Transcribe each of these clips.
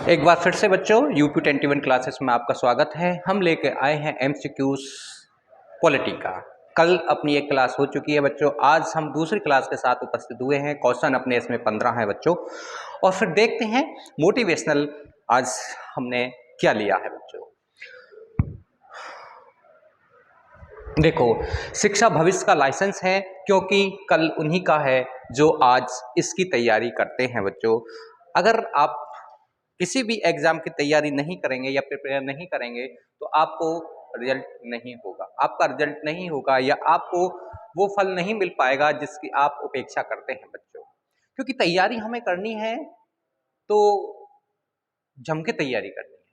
एक बार फिर से बच्चों यूपी 21 क्लासेस में आपका स्वागत है। हम लेके आए हैं एमसीक्यूज पॉलिटी का। कल अपनी एक क्लास हो चुकी है बच्चों, आज हम दूसरी क्लास के साथ उपस्थित हुए हैं। क्वेश्चन अपने इसमें 15 है बच्चों, और फिर देखते हैं मोटिवेशनल आज हमने क्या लिया है बच्चों। देखो, शिक्षा भविष्य का लाइसेंस है, क्योंकि कल उन्हीं का है जो आज इसकी तैयारी करते हैं बच्चों। अगर आप किसी भी एग्जाम की तैयारी नहीं करेंगे या प्रिपेयर नहीं करेंगे तो आपको रिजल्ट नहीं होगा, आपका रिजल्ट नहीं होगा या आपको वो फल नहीं मिल पाएगा जिसकी आप अपेक्षा करते हैं बच्चों। क्योंकि तैयारी हमें करनी है तो जम के तैयारी करनी है,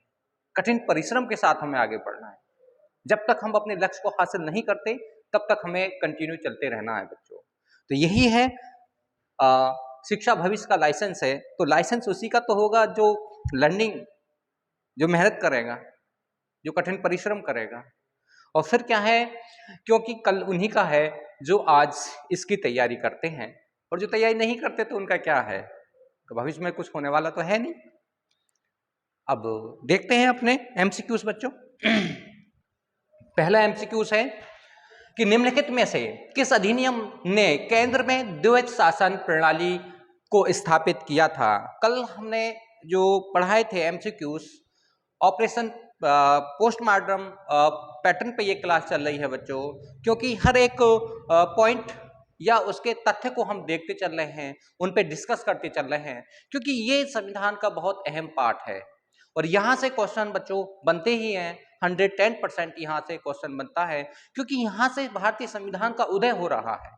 कठिन परिश्रम के साथ हमें आगे बढ़ना है। जब तक हम अपने लक्ष्य को हासिल नहीं करते तब तक हमें कंटिन्यू चलते रहना है बच्चों। तो यही है शिक्षा भविष्य का लाइसेंस है। तो लाइसेंस उसी का तो होगा जो लर्निंग, जो मेहनत करेगा, जो कठिन परिश्रम करेगा। और फिर क्या है, क्योंकि कल उन्हीं का है जो आज इसकी तैयारी करते हैं, और जो तैयारी नहीं करते तो उनका क्या है, तो भविष्य में कुछ होने वाला तो है नहीं। अब देखते हैं अपने एमसीक्यूज बच्चों। पहला एमसीक्यूज है कि निम्नलिखित में से किस अधिनियम ने केंद्र में द्वैध शासन प्रणाली को स्थापित किया था। कल हमने जो पढ़ाए थे एमसीक्यूज, ऑपरेशन पोस्टमार्टम पैटर्न पे ये क्लास चल रही है बच्चों, क्योंकि हर एक पॉइंट या उसके तथ्य को हम देखते चल रहे हैं, उन पे डिस्कस करते चल रहे हैं, क्योंकि ये संविधान का बहुत अहम पार्ट है और यहाँ से क्वेश्चन बच्चों बनते ही हैं। 110% यहाँ से क्वेश्चन बनता है, क्योंकि यहाँ से भारतीय संविधान का उदय हो रहा है।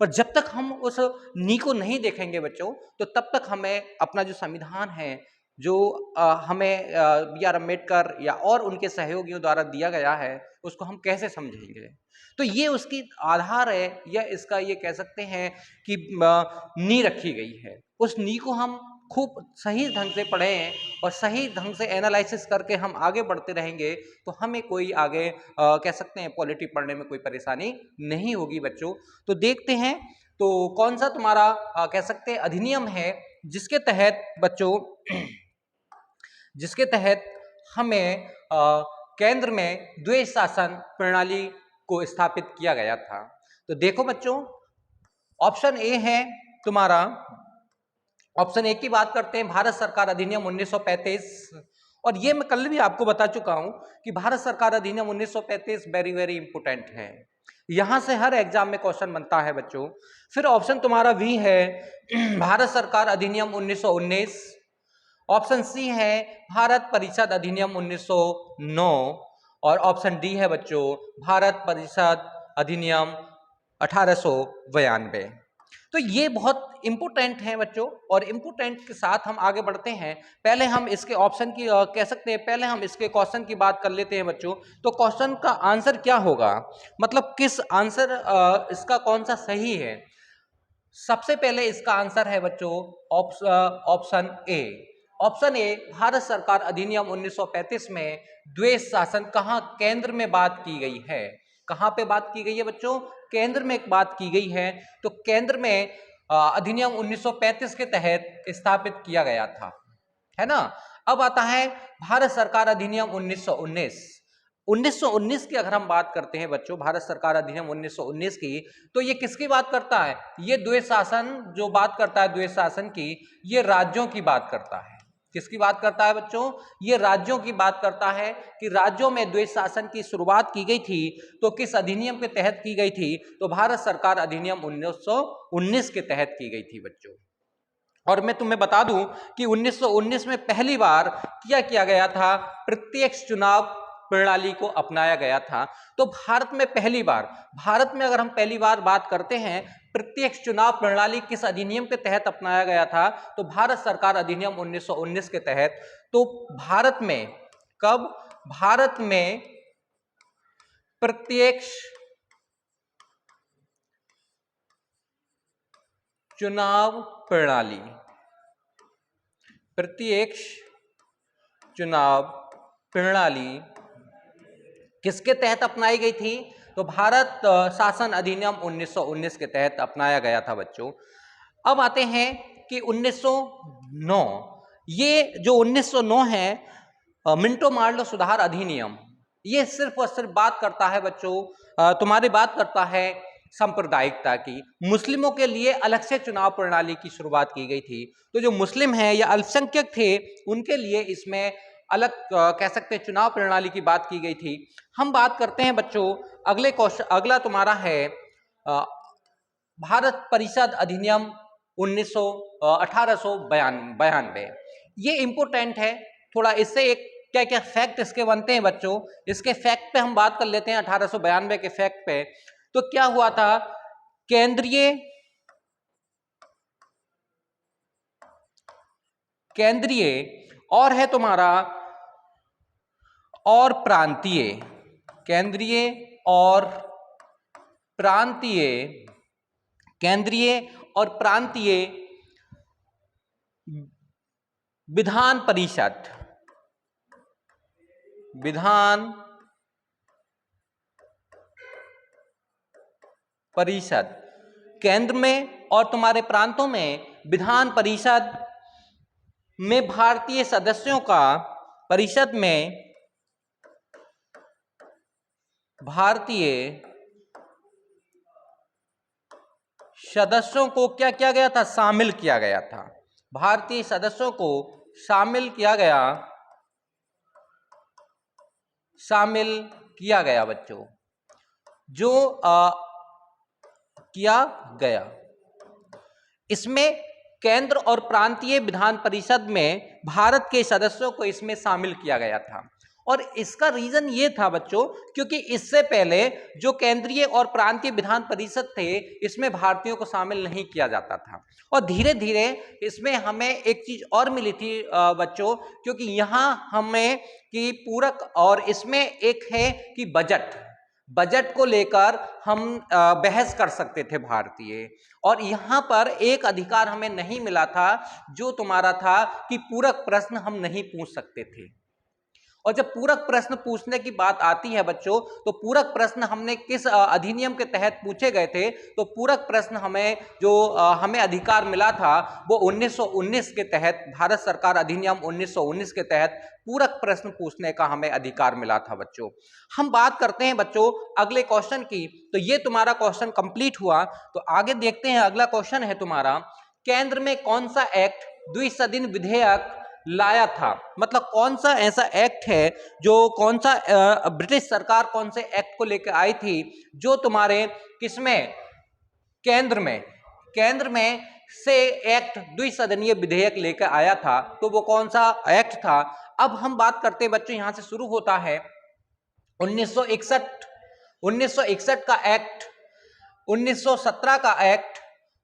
और जब तक हम उस नी को नहीं देखेंगे बच्चों, तो तब तक हमें अपना जो संविधान है, जो हमें बी आर अम्बेडकर या और उनके सहयोगियों द्वारा दिया गया है, उसको हम कैसे समझेंगे। तो ये उसकी आधार है, या इसका ये कह सकते हैं कि नी रखी गई है। उस नी को हम खूब सही ढंग से पढ़ें और सही ढंग से एनालिसिस करके हम आगे बढ़ते रहेंगे, तो हमें कोई आगे कह सकते हैं पॉलिटी पढ़ने में कोई परेशानी नहीं होगी बच्चों। तो देखते हैं तो कौन सा तुम्हारा कह सकते हैं अधिनियम है जिसके तहत बच्चों जिसके तहत हमें केंद्र में द्वैध शासन प्रणाली को स्थापित किया गया था। तो देखो बच्चों, ऑप्शन ए है तुम्हारा, ऑप्शन ए की बात करते हैं, भारत सरकार अधिनियम 1935। और ये मैं कल भी आपको बता चुका हूं कि भारत सरकार अधिनियम 1935 वेरी वेरी इंपोर्टेंट है, यहां से हर एग्जाम में क्वेश्चन बनता है बच्चों। फिर ऑप्शन तुम्हारा बी है भारत सरकार अधिनियम 1919। ऑप्शन सी है भारत परिषद अधिनियम 1909। और ऑप्शन डी है बच्चों भारत परिषद अधिनियम 1892। तो ये बहुत इंपोर्टेंट है बच्चों, और इंपोर्टेंट के साथ हम आगे बढ़ते हैं। पहले हम इसके ऑप्शन की कह सकते हैं, पहले हम इसके क्वेश्चन की बात कर लेते हैं बच्चों। तो क्वेश्चन का आंसर क्या होगा, मतलब किस आंसर इसका कौन सा सही है। सबसे पहले इसका आंसर है बच्चों option A. Option A, Bharat सरकार अधिनियम 1935 में द्वैध शासन कहां केंद्र में बात की गई है। कहां पे बात की गई है बच्चों, केंद्र में एक बात की गई है। तो केंद्र में अधिनियम 1935 के तहत स्थापित किया गया था, है ना। अब आता है भारत सरकार अधिनियम 1919। 1919 की अगर हम बात करते हैं बच्चों, भारत सरकार अधिनियम 1919 की, तो ये किसकी बात करता है, ये द्वैध शासन जो बात करता है, द्वैध शासन की, ये राज्यों की बात करता है। किसकी बात करता है बच्चों, ये राज्यों की बात करता है कि राज्यों में द्वैध शासन की शुरुआत की गई थी तो किस अधिनियम के तहत की गई थी, तो भारत सरकार अधिनियम 1919 के तहत की गई थी बच्चों। और मैं तुम्हें बता दूं कि 1919 में पहली बार क्या किया गया था, प्रत्यक्ष चुनाव प्रणाली को अपनाया गया था। तो भारत में पहली बार, भारत में अगर हम पहली बार बात करते हैं प्रत्यक्ष चुनाव प्रणाली किस अधिनियम के तहत अपनाया गया था, तो भारत सरकार अधिनियम 1919 के तहत। तो भारत में कब, भारत में प्रत्यक्ष चुनाव प्रणाली, प्रत्यक्ष चुनाव प्रणाली किसके तहत अपनाई गई थी, तो भारत शासन अधिनियम 1919 के तहत अपनाया गया था बच्चों। अब आते हैं कि 9, ये जो 1909 है मिंटो मार्लो सुधार अधिनियम, ये सिर्फ और सिर्फ बात करता है बच्चों, तुम्हारी बात करता है सांप्रदायिकता की। मुस्लिमों के लिए अलग से चुनाव प्रणाली की शुरुआत की गई थी। तो जो मुस्लिम हैं या अल्पसंख्यक थे उनके लिए इसमें अलग कह सकते हैं चुनाव प्रणाली की बात की गई थी। हम बात करते हैं बच्चों अगले क्वेश्चन, अगला तुम्हारा है भारत परिषद अधिनियम 1892। ये इंपोर्टेंट है थोड़ा, इससे एक क्या क्या फैक्ट इसके बनते हैं बच्चों, इसके फैक्ट पे हम बात कर लेते हैं 1892 के फैक्ट पे। तो क्या हुआ था, केंद्रीय और है तुम्हारा और प्रांतीय, केंद्रीय और प्रांतीय, केंद्रीय और प्रांतीय विधान परिषद, विधान परिषद, केंद्र में और तुम्हारे प्रांतों में विधान परिषद में भारतीय सदस्यों का, परिषद में भारतीय सदस्यों को क्या किया गया था, शामिल किया गया था। भारतीय सदस्यों को शामिल किया गया, शामिल किया गया बच्चों, जो किया गया। इसमें केंद्र और प्रांतीय विधान परिषद में भारत के सदस्यों को इसमें शामिल किया गया था। और इसका रीजन ये था बच्चों, क्योंकि इससे पहले जो केंद्रीय और प्रांतीय विधान परिषद थे इसमें भारतीयों को शामिल नहीं किया जाता था। और धीरे धीरे इसमें हमें एक चीज और मिली थी बच्चों, क्योंकि यहाँ हमें कि पूरक, और इसमें एक है कि बजट, बजट को लेकर हम बहस कर सकते थे भारतीय। और यहां पर एक अधिकार हमें नहीं मिला था जो तुम्हारा था कि पूरक प्रश्न हम नहीं पूछ सकते थे। और जब पूरक प्रश्न पूछने की बात आती है बच्चों, तो पूरक प्रश्न हमने किस अधिनियम के तहत पूछे गए थे, तो पूरक प्रश्न हमें जो हमें अधिकार मिला था वो 1919 के तहत, भारत सरकार अधिनियम 1919 के तहत पूरक प्रश्न पूछने का हमें अधिकार मिला था बच्चों। हम बात करते हैं बच्चों अगले क्वेश्चन की। तो ये तुम्हारा क्वेश्चन कंप्लीट हुआ। तो आगे देखते हैं, अगला क्वेश्चन है तुम्हारा, केंद्र में कौन सा एक्ट द्विसदन विधेयक लाया था। मतलब कौन सा ऐसा एक्ट है जो, कौन सा ब्रिटिश सरकार कौन से एक्ट को लेकर आई थी जो तुम्हारे किसमें, केंद्र में से एक्ट द्विसदनीय विधेयक लेकर आया था। तो वो कौन सा एक्ट था। अब हम बात करते हैं बच्चों, यहां से शुरू होता है 1961 का एक्ट, 1917 का एक्ट,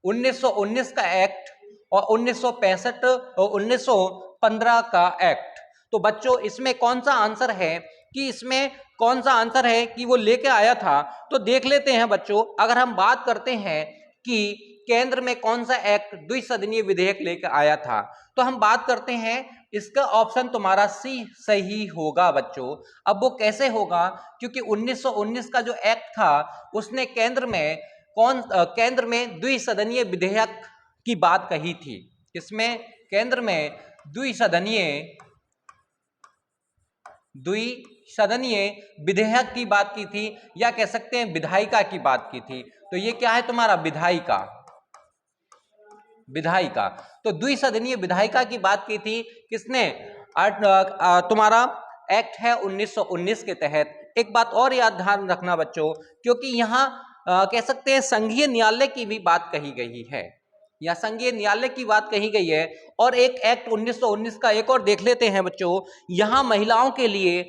1919 का एक्ट और 1965 और 1915 का एक्ट। तो बच्चों इसमें कौन सा आंसर है, कि इसमें कौन सा आंसर है कि वो लेके आया था। तो देख लेते हैं बच्चों, अगर हम बात करते हैं कि केंद्र में कौन सा एक्ट द्विसदनीय विधेयक लेकर आया था, तो हम बात करते हैं इसका ऑप्शन तुम्हारा सी सही होगा बच्चों। अब वो कैसे होगा, क्योंकि 1919 का जो एक्ट था उसने केंद्र में द्विसदनीय विधेयक की बात कही थी। इसमें केंद्र में द्विसदनीय विधेयक की बात की थी, या कह सकते हैं विधायिका की बात की थी। तो ये क्या है तुम्हारा, विधायिका। तो द्विसदनीय विधायिका की बात की थी किसने, तुम्हारा एक्ट है 1919 के तहत। एक बात और याद ध्यान रखना बच्चों, क्योंकि यहाँ कह सकते हैं संघीय न्यायालय की भी बात कही गई है, या संघीय न्यायालय की बात कही गई है। और एक एक्ट 1919 का एक और देख लेते हैं बच्चों, यहाँ महिलाओं के लिए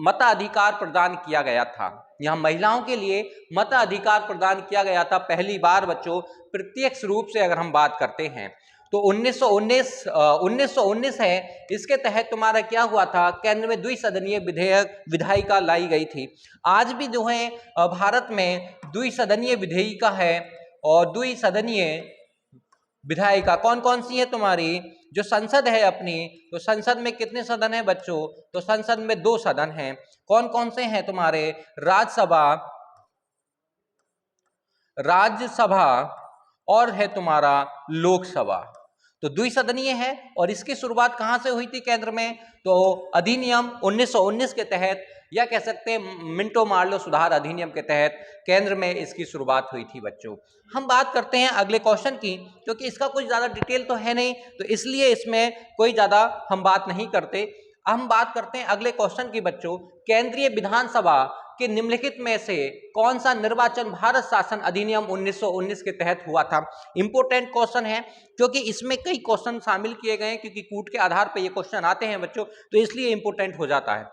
मताधिकार प्रदान किया गया था। यहाँ महिलाओं के लिए मताधिकार प्रदान किया गया था पहली बार बच्चों, प्रत्यक्ष रूप से अगर हम बात करते हैं। तो 1919 है, इसके तहत तुम्हारा क्या हुआ था, केंद्र में द्विसदनीय विधायिका लाई गई थी। आज भी जो है भारत में द्विसदनीय विधेयिका है, और द्विसदनीय विधायिका कौन कौन सी है तुम्हारी, जो संसद है अपनी, तो संसद में कितने सदन है बच्चों, तो संसद में 2 सदन हैं। कौन कौन से हैं तुम्हारे, राज्यसभा और है तुम्हारा लोकसभा। तो द्विसदनीय है और इसकी शुरुआत कहां से हुई थी केंद्र में, तो अधिनियम 1919 के तहत, या कह सकते हैं मिंटो मार्लो सुधार अधिनियम के तहत केंद्र में इसकी शुरुआत हुई थी बच्चों। हम बात करते हैं अगले क्वेश्चन की, क्योंकि इसका कुछ ज्यादा डिटेल तो है नहीं, तो इसलिए इसमें कोई ज्यादा हम बात नहीं करते। हम बात करते हैं अगले क्वेश्चन की बच्चों, केंद्रीय विधानसभा के निम्नलिखित में से कौन सा निर्वाचन भारत शासन अधिनियम 1919 के तहत हुआ था। इंपोर्टेंट क्वेश्चन है क्योंकि इसमें कई क्वेश्चन शामिल किए गए हैं, क्योंकि कूट के आधार पर ये क्वेश्चन आते हैं बच्चों, तो इसलिए इंपोर्टेंट हो जाता है।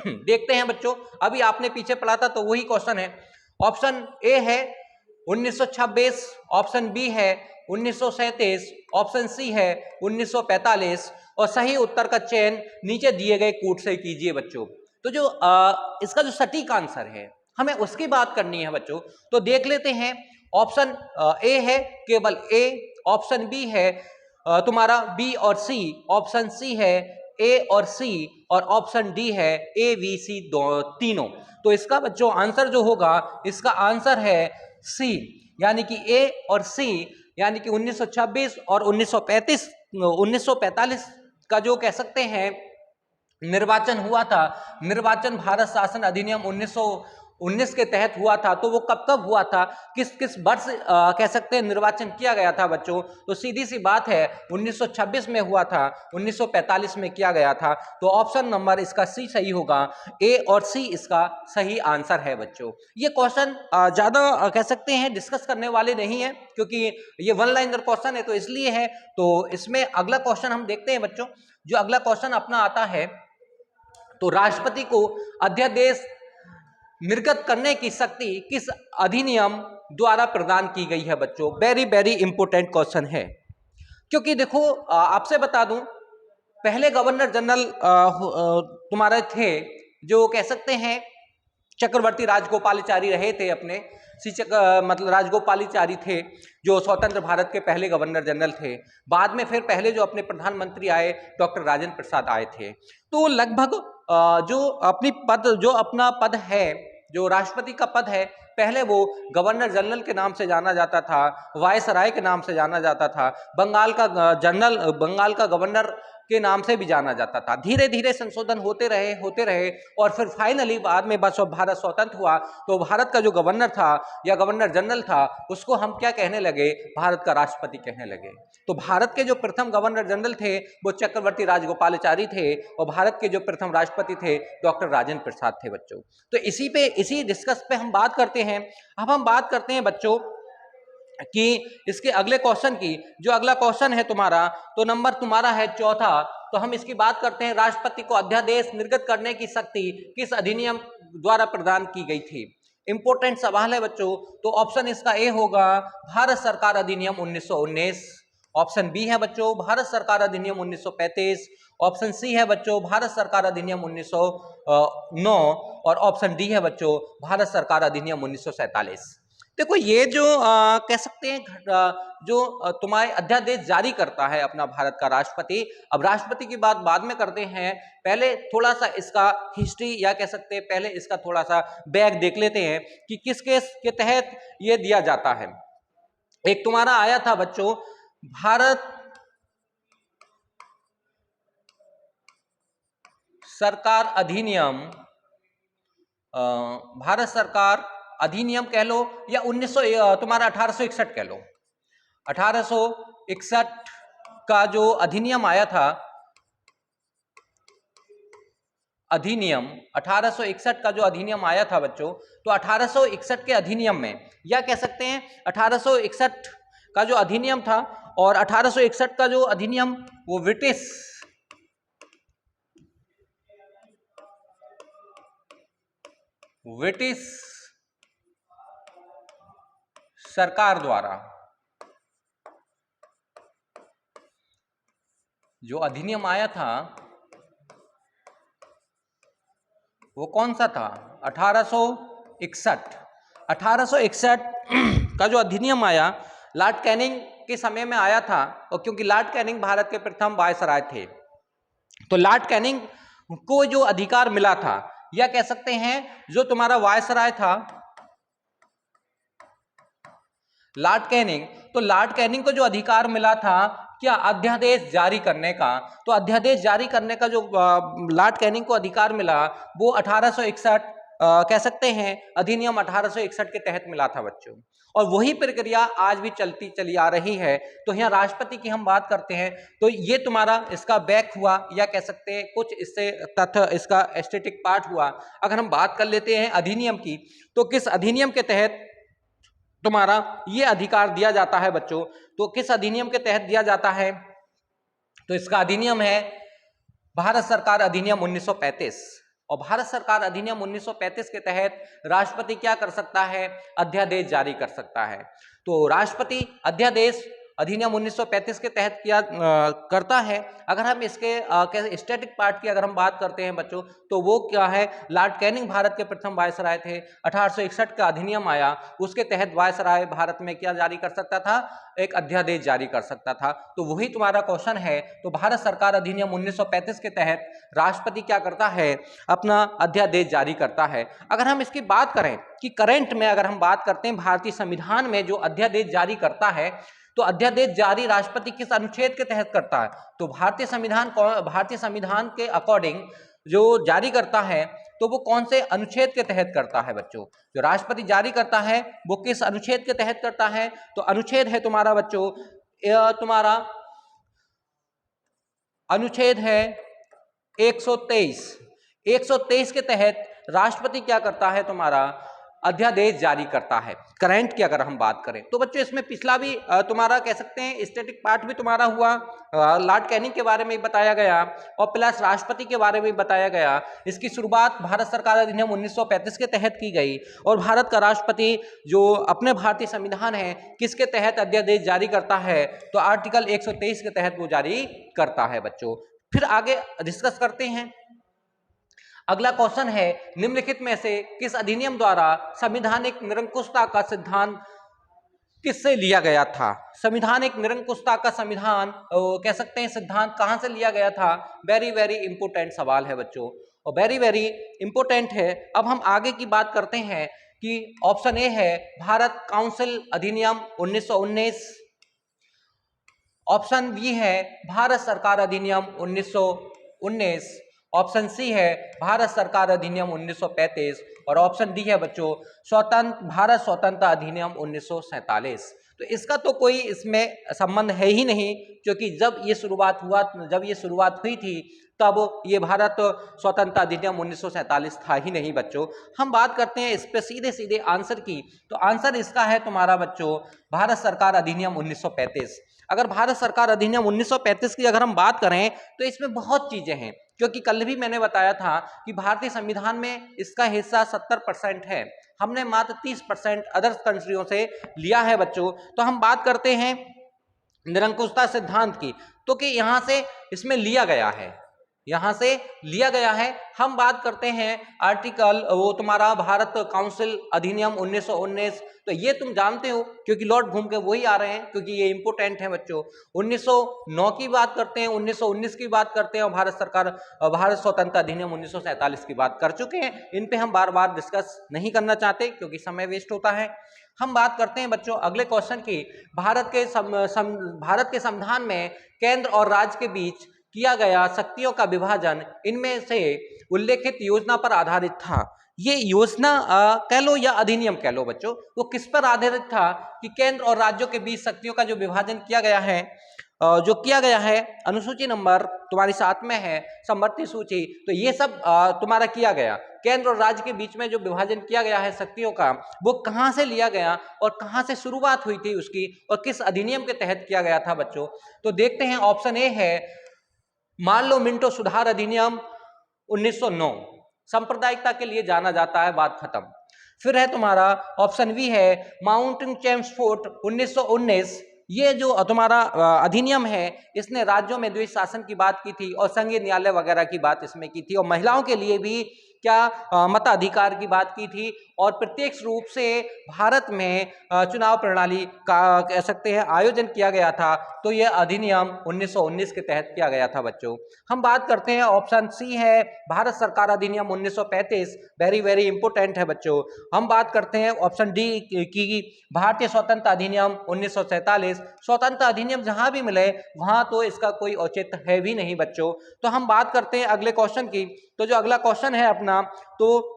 देखते हैं बच्चों, अभी आपने पीछे पढ़ा था तो वही क्वेश्चन है। ऑप्शन ए है 1926, ऑप्शन बी है 1937, ऑप्शन सी है 1945, और सही उत्तर का चयन नीचे दिए गए कूट से कीजिए बच्चों। तो जो इसका जो सटीक आंसर है हमें उसकी बात करनी है बच्चों, तो देख लेते हैं। ऑप्शन ए है केवल ए, ऑप्शन बी है तुम्हारा बी और सी, ऑप्शन सी है ए और सी, और ऑप्शन डी है ए बी सी तीनों। तो इसका बच्चों आंसर जो होगा, इसका आंसर है सी, यानी कि ए और सी, यानी कि 1926 और 1945 का जो कह सकते हैं निर्वाचन हुआ था, निर्वाचन भारत शासन अधिनियम 1919 के तहत हुआ था। तो वो कब कब हुआ था, किस किस वर्ष कह सकते हैं निर्वाचन किया गया था बच्चों, तो सीधी सी बात है 1926 में हुआ था, 1945 में किया गया था। तो ऑप्शन नंबर इसका सी सही होगा, ए और सी इसका सही आंसर है बच्चों। ये क्वेश्चन ज्यादा कह सकते हैं डिस्कस करने वाले नहीं है, क्योंकि ये वन लाइनर क्वेश्चन है, तो इसलिए है। तो इसमें अगला क्वेश्चन हम देखते हैं बच्चों। जो अगला क्वेश्चन अपना आता है, तो राष्ट्रपति को अध्यादेश निर्गत करने की शक्ति किस अधिनियम द्वारा प्रदान की गई है बच्चों। वेरी वेरी इंपोर्टेंट क्वेश्चन है, क्योंकि देखो आपसे बता दूं, पहले गवर्नर जनरल तुम्हारे थे, जो कह सकते हैं चक्रवर्ती राजगोपालाचारी रहे थे, अपने मतलब राजगोपालाचारी थे, जो स्वतंत्र भारत के पहले गवर्नर जनरल थे। बाद में फिर पहले जो अपने प्रधानमंत्री आए, डॉक्टर राजेंद्र प्रसाद आए थे। तो लगभग जो अपना पद है, जो राष्ट्रपति का पद है, पहले वो गवर्नर जनरल के नाम से जाना जाता था, वायसराय के नाम से जाना जाता था, बंगाल का गवर्नर के नाम से भी जाना जाता था। धीरे धीरे संशोधन होते रहे और फिर फाइनली बाद में बस भारत स्वतंत्र हुआ, तो भारत का जो गवर्नर था या गवर्नर जनरल था, उसको हम क्या कहने लगे, भारत का राष्ट्रपति कहने लगे। तो भारत के जो प्रथम गवर्नर जनरल थे वो चक्रवर्ती राजगोपालाचारी थे, और भारत के जो प्रथम राष्ट्रपति थे डॉक्टर राजेंद्र प्रसाद थे बच्चों। तो इसी डिस्कस पे हम बात करते हैं। अब हम बात करते हैं बच्चों कि इसके अगले क्वेश्चन की। जो अगला क्वेश्चन है तुम्हारा, तो नंबर तुम्हारा है चौथा। तो हम इसकी बात करते हैं, राष्ट्रपति को अध्यादेश निर्गत करने की शक्ति किस अधिनियम द्वारा प्रदान की गई थी। इंपोर्टेंट सवाल है बच्चों। तो ऑप्शन इसका ए होगा भारत सरकार अधिनियम 1919, ऑप्शन बी है बच्चों भारत सरकार अधिनियम 1935, ऑप्शन सी है बच्चों भारत सरकार अधिनियम 1909, और ऑप्शन डी है बच्चों भारत सरकार अधिनियम 1947। देखो ये जो कह सकते हैं जो तुम्हारे अध्यादेश जारी करता है अपना भारत का राष्ट्रपति। अब राष्ट्रपति की बात बाद में करते हैं, पहले थोड़ा सा इसका हिस्ट्री या कह सकते हैं पहले इसका थोड़ा सा बैक देख लेते हैं कि किस केस के तहत ये दिया जाता है। एक तुम्हारा आया था बच्चों भारत सरकार अधिनियम, भारत सरकार अधिनियम कह लो या 1861 कह लो। 1861 का जो अधिनियम आया था, अधिनियम 1861 का जो अधिनियम आया था बच्चों, तो 1861 के अधिनियम में या कह सकते हैं 1861 का जो अधिनियम था, और 1861 का जो अधिनियम वो ब्रिटिश सरकार द्वारा जो अधिनियम आया था वो कौन सा था, 1861। 1861 का जो अधिनियम आया लॉर्ड कैनिंग के समय में आया था, और क्योंकि लॉर्ड कैनिंग भारत के प्रथम वायसराय थे, तो लॉर्ड कैनिंग को जो अधिकार मिला था, या कह सकते हैं जो तुम्हारा वायसराय था लॉर्ड कैनिंग, तो लॉर्ड कैनिंग को जो अधिकार मिला था क्या अध्यादेश जारी करने का। तो अध्यादेश जारी करने का जो लॉर्ड कैनिंग को अधिकार मिला वो 1861 कह सकते हैं अधिनियम 1861 के तहत मिला था बच्चों, और वही प्रक्रिया आज भी चलती चली आ रही है। तो यहाँ राष्ट्रपति की हम बात करते हैं तो ये तुम्हारा इसका बैक हुआ, या कह सकते हैं कुछ इससे तथ्य इसका एस्थेटिक पार्ट हुआ। अगर हम बात कर लेते हैं अधिनियम की, तो किस अधिनियम के तहत तुम्हारा ये अधिकार दिया जाता है बच्चों, तो किस अधिनियम के तहत दिया जाता है, तो इसका अधिनियम है भारत सरकार अधिनियम 1935। और भारत सरकार अधिनियम 1935 के तहत राष्ट्रपति क्या कर सकता है, अध्यादेश जारी कर सकता है। तो राष्ट्रपति अध्यादेश अधिनियम 1935 के तहत क्या करता है। अगर हम इसके स्टैटिक पार्ट की अगर हम बात करते हैं बच्चों, तो वो क्या है, लॉर्ड कैनिंग भारत के प्रथम वायसराय थे। 1861 का अधिनियम आया, उसके तहत वायसराय भारत में क्या जारी कर सकता था, एक अध्यादेश जारी कर सकता था। तो वही तुम्हारा क्वेश्चन है। तो भारत सरकार अधिनियम 1935 के तहत राष्ट्रपति क्या करता है, अपना अध्यादेश जारी करता है। अगर हम इसकी बात करें कि करंट में अगर हम बात करते हैं भारतीय संविधान में जो अध्यादेश जारी करता है, तो अध्यादेश जारी राष्ट्रपति किस अनुच्छेद के तहत करता है, तो भारतीय संविधान के अकॉर्डिंग जो जारी करता है तो वो कौन से अनुच्छेद के तहत करता है बच्चों, जो राष्ट्रपति जारी करता है वो किस अनुच्छेद के तहत करता है, तो अनुच्छेद है तुम्हारा बच्चों, तुम्हारा अनुच्छेद है 123 के तहत राष्ट्रपति क्या करता है, तुम्हारा अध्यादेश जारी करता है। करंट की अगर हम बात करें तो बच्चों इसमें पिछला भी तुम्हारा कह सकते हैं स्टैटिक पार्ट भी तुम्हारा हुआ, लॉर्ड कैनिंग के बारे में बताया गया और प्लस राष्ट्रपति के बारे में बताया गया। इसकी शुरुआत भारत सरकार अधिनियम 1935 के तहत की गई, और भारत का राष्ट्रपति जो अपने भारतीय संविधान है किसके तहत अध्यादेश जारी करता है, तो आर्टिकल 123 के तहत वो जारी करता है बच्चों। फिर आगे डिस्कस करते हैं। अगला क्वेश्चन है, निम्नलिखित में से किस अधिनियम द्वारा संवैधानिक निरंकुशता का सिद्धांत किससे लिया गया था। संवैधानिक निरंकुशता का कह सकते हैं सिद्धांत कहां से लिया गया था, वेरी वेरी इंपोर्टेंट सवाल है बच्चों, और वेरी वेरी इंपोर्टेंट है। अब हम आगे की बात करते हैं कि ऑप्शन ए है भारत काउंसिल अधिनियम 1919, ऑप्शन बी है भारत सरकार अधिनियम 1919, ऑप्शन सी है भारत सरकार अधिनियम 1935, और ऑप्शन डी है बच्चों भारत स्वतंत्रता अधिनियम 1947। तो इसका तो कोई इसमें संबंध है ही नहीं, क्योंकि जब ये शुरुआत हुई थी तब ये भारत स्वतंत्रता अधिनियम 1947 था ही नहीं बच्चों। हम बात करते हैं इस पे सीधे सीधे आंसर की, तो आंसर इसका है तुम्हारा बच्चों भारत सरकार अधिनियम 1935। अगर भारत सरकार अधिनियम 1935 की अगर हम बात करें तो इसमें बहुत चीजें हैं, क्योंकि कल भी मैंने बताया था कि भारतीय संविधान में इसका हिस्सा 70% है, हमने मात्र 30% अदर्स कंट्रियों से लिया है बच्चों। तो हम बात करते हैं निरंकुशता सिद्धांत की, तो कि यहां से इसमें लिया गया है, हम बात करते हैं आर्टिकल वो तुम्हारा भारत काउंसिल अधिनियम 1919, तो ये तुम जानते हो क्योंकि लॉर्ड घूम के वही आ रहे हैं, क्योंकि ये इंपोर्टेंट है बच्चों। 1909 की बात करते हैं, 1919 की बात करते हैं, और भारत स्वतंत्रता अधिनियम 1947 की बात कर चुके हैं। इन पे हम बार बार डिस्कस नहीं करना चाहते क्योंकि समय वेस्ट होता है। हम बात करते हैं बच्चों अगले क्वेश्चन की। भारत के संविधान में केंद्र और राज्य के बीच किया गया शक्तियों का विभाजन इनमें से उल्लेखित योजना पर आधारित था। ये योजना कह लो या अधिनियम कह लो बच्चों, वो किस पर आधारित था कि केंद्र और राज्यों के बीच शक्तियों का जो विभाजन किया गया है, अनुसूची नंबर तुम्हारी 7 में है समवर्ती सूची। तो ये सब तुम्हारा किया गया, केंद्र और राज्य के बीच में जो विभाजन किया गया है शक्तियों का, वो कहां से लिया गया और कहां से शुरुआत हुई थी उसकी, और किस अधिनियम के तहत किया गया था बच्चों। तो देखते हैं, ऑप्शन ए है मार्लो मिंटो सुधार अधिनियम 1909, सांप्रदायिकता के लिए जाना जाता है, बात खत्म। फिर है तुम्हारा ऑप्शन बी है माउंटेन चेम्सफोर्ड 1919, ये जो तुम्हारा अधिनियम है इसने राज्यों में द्विशासन की बात की थी और संघीय न्यायालय वगैरह की बात इसमें की थी, और महिलाओं के लिए भी क्या मताधिकार की बात की थी और प्रत्यक्ष रूप से भारत में चुनाव प्रणाली का कह सकते हैं आयोजन किया गया था। तो यह अधिनियम 1919 के तहत किया गया था बच्चों। हम बात करते हैं ऑप्शन सी है भारत सरकार अधिनियम 1935, वेरी वेरी इंपोर्टेंट है बच्चों। हम बात करते हैं ऑप्शन डी की भारतीय स्वतंत्रता अधिनियम 1947। स्वतंत्रता अधिनियम जहां भी मिले वहां तो इसका कोई औचित्य है भी नहीं बच्चों। तो हम बात करते हैं अगले क्वेश्चन की। तो जो अगला क्वेश्चन है अपना, तो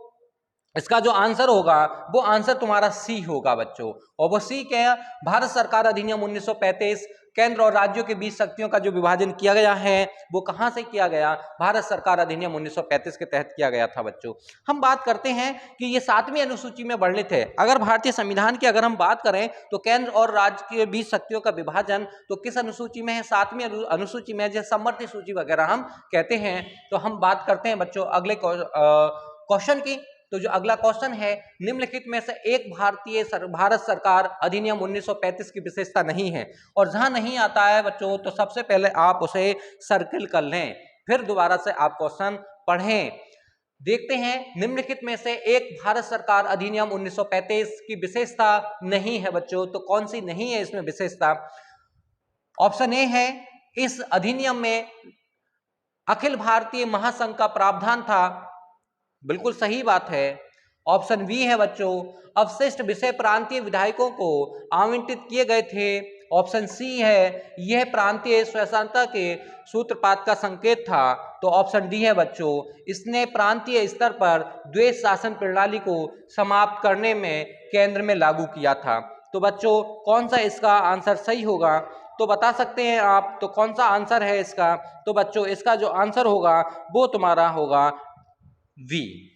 इसका जो आंसर होगा वो आंसर तुम्हारा सी होगा बच्चों। और वो सी क्या है? भारत सरकार अधिनियम 1935, केंद्र और राज्यों के बीच शक्तियों का जो विभाजन किया गया है वो कहां से किया गया? भारत सरकार अधिनियम 1935 के तहत किया गया था बच्चों। हम बात करते हैं कि ये 7वीं अनुसूची में वर्णित है। अगर भारतीय संविधान की अगर हम बात करें तो केंद्र और राज्य के बीच शक्तियों का विभाजन तो किस अनुसूची में है? 7वीं अनुसूची में, जैसे समवर्ती सूची वगैरह हम कहते हैं। तो हम बात करते हैं बच्चों अगले क्वेश्चन की। तो जो अगला क्वेश्चन है, निम्नलिखित में से एक भारत सरकार अधिनियम 1935 की विशेषता नहीं है। और जहां नहीं आता है बच्चों तो सबसे पहले आप उसे सर्किल कर लें, फिर दोबारा से आप क्वेश्चन पढ़ें। देखते हैं निम्नलिखित में से एक भारत सरकार अधिनियम 1935 की विशेषता नहीं है बच्चों। तो कौन सी नहीं है इसमें विशेषता? ऑप्शन ए है इस अधिनियम में अखिल भारतीय महासंघ का प्रावधान था, बिल्कुल सही बात है। ऑप्शन बी है बच्चों अवशिष्ट विषय प्रांतीय विधायकों को आवंटित किए गए थे। ऑप्शन सी है यह प्रांतीय स्वशांता के सूत्रपात का संकेत था। तो ऑप्शन डी है बच्चों इसने प्रांतीय स्तर पर द्वैध शासन प्रणाली को समाप्त करने में केंद्र में लागू किया था। तो बच्चों कौन सा इसका आंसर सही होगा? तो बता सकते हैं आप, तो कौन सा आंसर है इसका? तो बच्चों इसका जो आंसर होगा वो तुम्हारा होगा वी।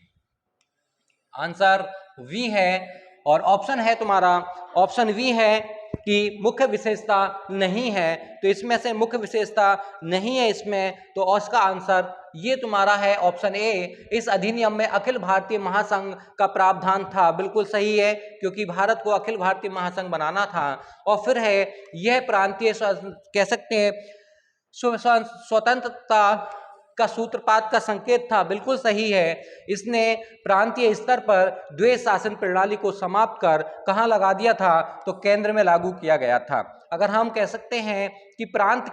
आंसर वी है। और ऑप्शन है तुम्हारा, ऑप्शन वी है कि मुख्य विशेषता नहीं है। तो इसमें से मुख्य विशेषता नहीं है इसमें, तो इसका आंसर ये तुम्हारा है ऑप्शन ए। इस अधिनियम में अखिल भारतीय महासंघ का प्रावधान था, बिल्कुल सही है, क्योंकि भारत को अखिल भारतीय महासंघ बनाना था। और फिर है यह प्रांतीय कह सकते हैं स्वतंत्रता का सूत्रपात का संकेत था, बिल्कुल सही है। इसने प्रांतीय स्तर पर द्वैध शासन प्रणाली को समाप्त कर कहां लगा दिया था? तो केंद्र में लागू किया गया था। अगर हम कह सकते हैं कि प्रांत